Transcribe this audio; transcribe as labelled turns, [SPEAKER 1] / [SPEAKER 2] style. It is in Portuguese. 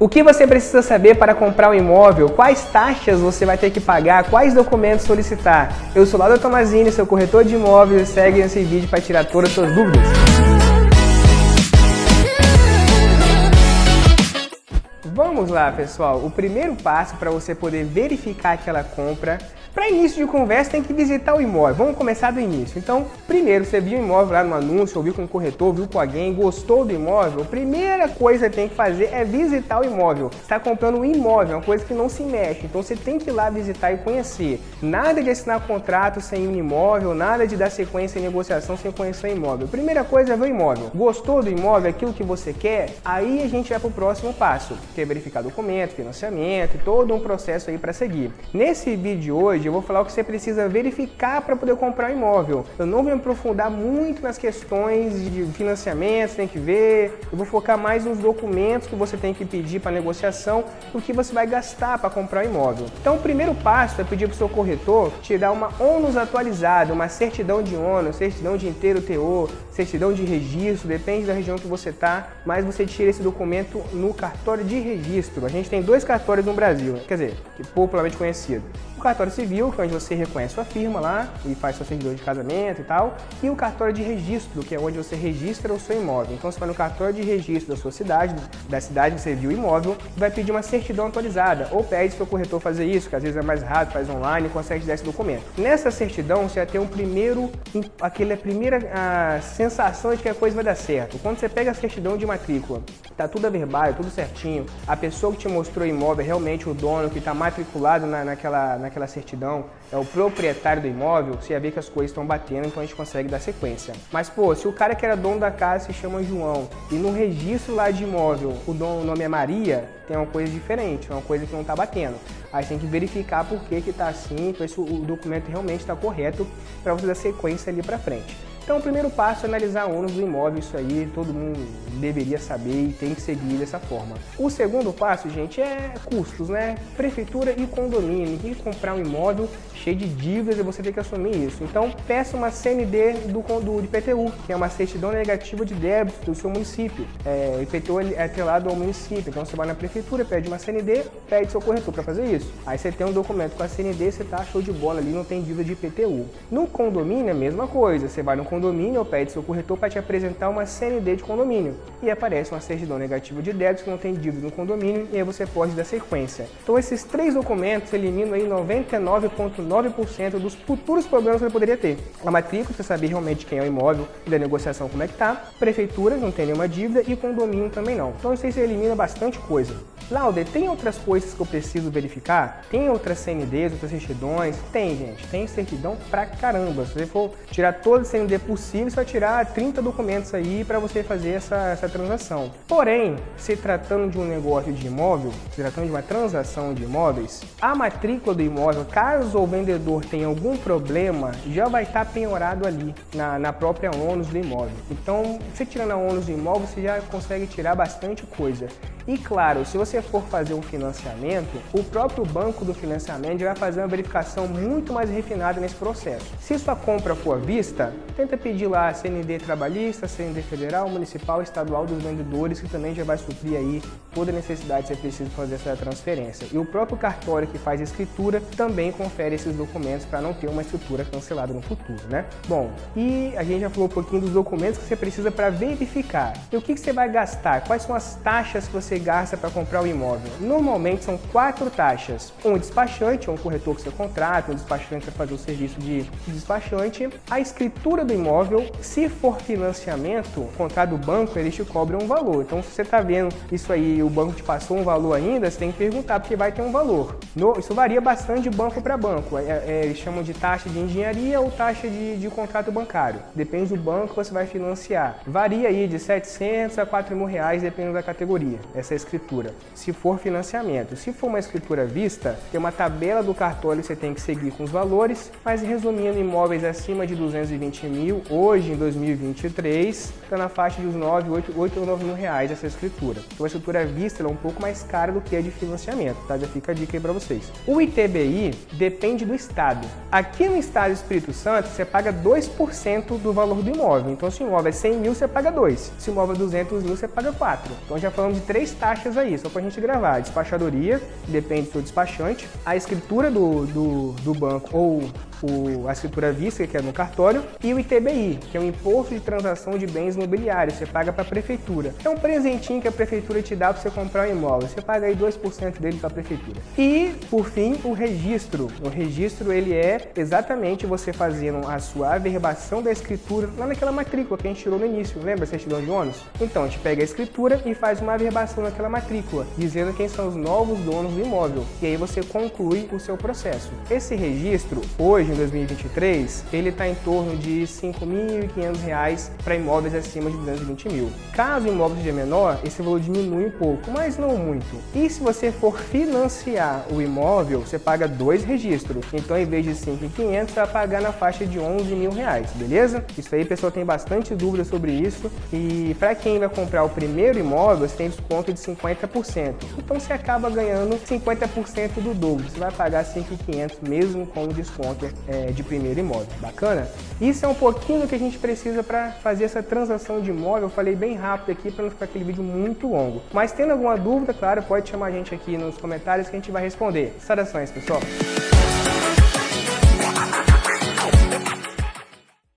[SPEAKER 1] O que você precisa saber para comprar um imóvel? Quais taxas você vai ter que pagar? Quais documentos solicitar? Eu sou Lauda Tomazini, seu corretor de imóveis, e segue nesse vídeo para tirar todas as suas dúvidas. Vamos lá, pessoal. O primeiro passo para você poder verificar aquela compra, para início de conversa, tem que visitar o imóvel. Vamos começar do início. Então, primeiro, você viu o imóvel lá no anúncio, ouviu com o corretor, viu com alguém, gostou do imóvel, a primeira coisa que você tem que fazer é visitar o imóvel. Você está comprando um imóvel, uma coisa que não se mexe, então você tem que ir lá visitar e conhecer. Nada de assinar contrato sem um imóvel, nada de dar sequência em negociação sem conhecer o imóvel. Primeira coisa é ver o imóvel. Gostou do imóvel, aquilo que você quer? Aí a gente vai para o próximo passo, que é verificar documento, financiamento e todo um processo aí para seguir. Nesse vídeo de hoje, eu vou falar o que você precisa verificar para poder comprar um imóvel. Eu não vou me aprofundar muito nas questões de financiamento, você tem que ver. Eu vou focar mais nos documentos que você tem que pedir para negociação e o que você vai gastar para comprar um imóvel. Então, o primeiro passo é pedir para o seu corretor tirar uma ônus atualizada, uma certidão de ônus, certidão de inteiro teor, certidão de registro, depende da região que você está, mas você tira esse documento no cartório de registro. A gente tem dois cartórios no Brasil, quer dizer, que popularmente conhecido. O cartório civil, que é onde você reconhece sua firma lá e faz sua certidão de casamento e tal, e o cartório de registro, que é onde você registra o seu imóvel. Então você vai no cartório de registro da sua cidade, da cidade que você viu o imóvel, e vai pedir uma certidão atualizada, ou pede para o corretor fazer isso, que às vezes é mais rápido, faz online e consegue te dar esse documento. Nessa certidão você vai ter aquela primeira sensação de que a coisa vai dar certo. Quando você pega a certidão de matrícula, tá tudo averbado, tudo certinho, a pessoa que te mostrou o imóvel é realmente o dono que está matriculado naquela certidão, é o proprietário do imóvel, você vai ver que as coisas estão batendo, então a gente consegue dar sequência. Mas, pô, se o cara que era dono da casa se chama João e no registro lá de imóvel o nome é Maria, tem uma coisa diferente, uma coisa que não está batendo. Aí você tem que verificar por que está assim, para ver se o documento realmente está correto para você dar sequência ali para frente. Então, o primeiro passo é analisar o ônus do imóvel, isso aí todo mundo deveria saber e tem que seguir dessa forma. O segundo passo, gente, é custos, né? Prefeitura e condomínio. Ninguém comprar um imóvel cheio de dívidas e você tem que assumir isso. Então, peça uma CND do IPTU, que é uma certidão negativa de débito do seu município. O IPTU é atrelado ao município, então você vai na prefeitura, pede uma CND, pede seu corretor para fazer isso. Aí você tem um documento com a CND, você tá show de bola ali, não tem dívida de IPTU. No condomínio é a mesma coisa, você vai no condomínio ou pede seu corretor para te apresentar uma CND de condomínio e aparece uma certidão negativa de débito que não tem dívida no condomínio e aí você pode dar sequência. Então esses três documentos eliminam aí 99,9% dos futuros problemas que você poderia ter. A matrícula, você saber realmente quem é o imóvel e da negociação como é que tá. Prefeitura, não tem nenhuma dívida e condomínio também não. Então isso aí você elimina bastante coisa. Lauder, tem outras coisas que eu preciso verificar? Tem outras CNDs, outras certidões? Tem, gente. Tem certidão pra caramba. Se você for tirar toda a CND possível, você vai tirar 30 documentos aí para você fazer essa transação. Porém, se tratando de um negócio de imóvel, se tratando de uma transação de imóveis, a matrícula do imóvel, caso o vendedor tenha algum problema, já vai estar penhorado ali na própria ônus do imóvel. Então, você tirando a ônus do imóvel, você já consegue tirar bastante coisa. E claro, se você for fazer um financiamento, o próprio banco do financiamento já vai fazer uma verificação muito mais refinada nesse processo. Se sua compra for à vista, tenta pedir lá a CND trabalhista, CND federal, municipal, estadual dos vendedores, que também já vai suprir aí toda a necessidade que você precisa fazer essa transferência. E o próprio cartório que faz a escritura também confere esses documentos para não ter uma escritura cancelada no futuro, né? Bom, e a gente já falou um pouquinho dos documentos que você precisa para verificar. E o que você vai gastar? Quais são as taxas que você gasta para comprar o imóvel? Normalmente são 4 taxas. Um despachante, um corretor que você contrata, um despachante para fazer o serviço de despachante. A escritura do imóvel, se for financiamento, o contrato do banco, eles te cobram um valor. Então, se você está vendo isso aí, o banco te passou um valor ainda, você tem que perguntar, porque vai ter um valor. Isso varia bastante de banco para banco. Eles chamam de taxa de engenharia ou taxa de contrato bancário. Depende do banco que você vai financiar. Varia aí de 700 a 4 mil reais, dependendo da categoria. Essa escritura, se for financiamento. Se for uma escritura à vista, tem uma tabela do cartório que você tem que seguir com os valores, mas resumindo, imóveis acima de 220 mil mil, hoje em 2023 está na faixa de uns 8 ou 9 mil reais essa escritura. Então a escritura à vista ela é um pouco mais cara do que a de financiamento, tá? Já fica a dica aí para vocês. O ITBI depende do estado. Aqui no estado do Espírito Santo você paga 2% do valor do imóvel. Então se o imóvel é 100 mil você paga 2, se o imóvel é 200 mil você paga 4. Então já falamos de 3 taxas aí, só para a gente gravar. A despachadoria, depende do seu despachante, a escritura do banco ou a escritura à vista, que é no cartório, e o ITBI, que é o Imposto de Transação de Bens Imobiliários, você paga para a prefeitura. É um presentinho que a prefeitura te dá para você comprar um imóvel, você paga aí 2% dele para a prefeitura. E, por fim, o registro. O registro, ele é exatamente você fazendo a sua averbação da escritura lá naquela matrícula que a gente tirou no início, lembra a certidão de ônus? Então, a gente pega a escritura e faz uma averbação naquela matrícula, dizendo quem são os novos donos do imóvel. E aí você conclui o seu processo. Esse registro, hoje, em 2023, ele está em torno de R$ 5.500 para imóveis acima de 220 mil. Caso o imóvel seja menor, esse valor diminui um pouco, mas não muito. E se você for financiar o imóvel, você paga 2 registros. Então, em vez de 5.500, você vai pagar na faixa de 11 mil reais, beleza? Isso aí, pessoal, tem bastante dúvida sobre isso. E para quem vai comprar o primeiro imóvel, você tem desconto de 50%. Então, você acaba ganhando 50% do dobro. Você vai pagar 5.500 mesmo com o desconto de primeiro imóvel. Bacana? Isso é um pouquinho do que a gente precisa para fazer essa transação de imóvel. Eu falei bem rápido aqui para não ficar aquele vídeo muito longo. Mas tendo alguma dúvida, claro, pode chamar a gente aqui nos comentários que a gente vai responder. Saudações, pessoal!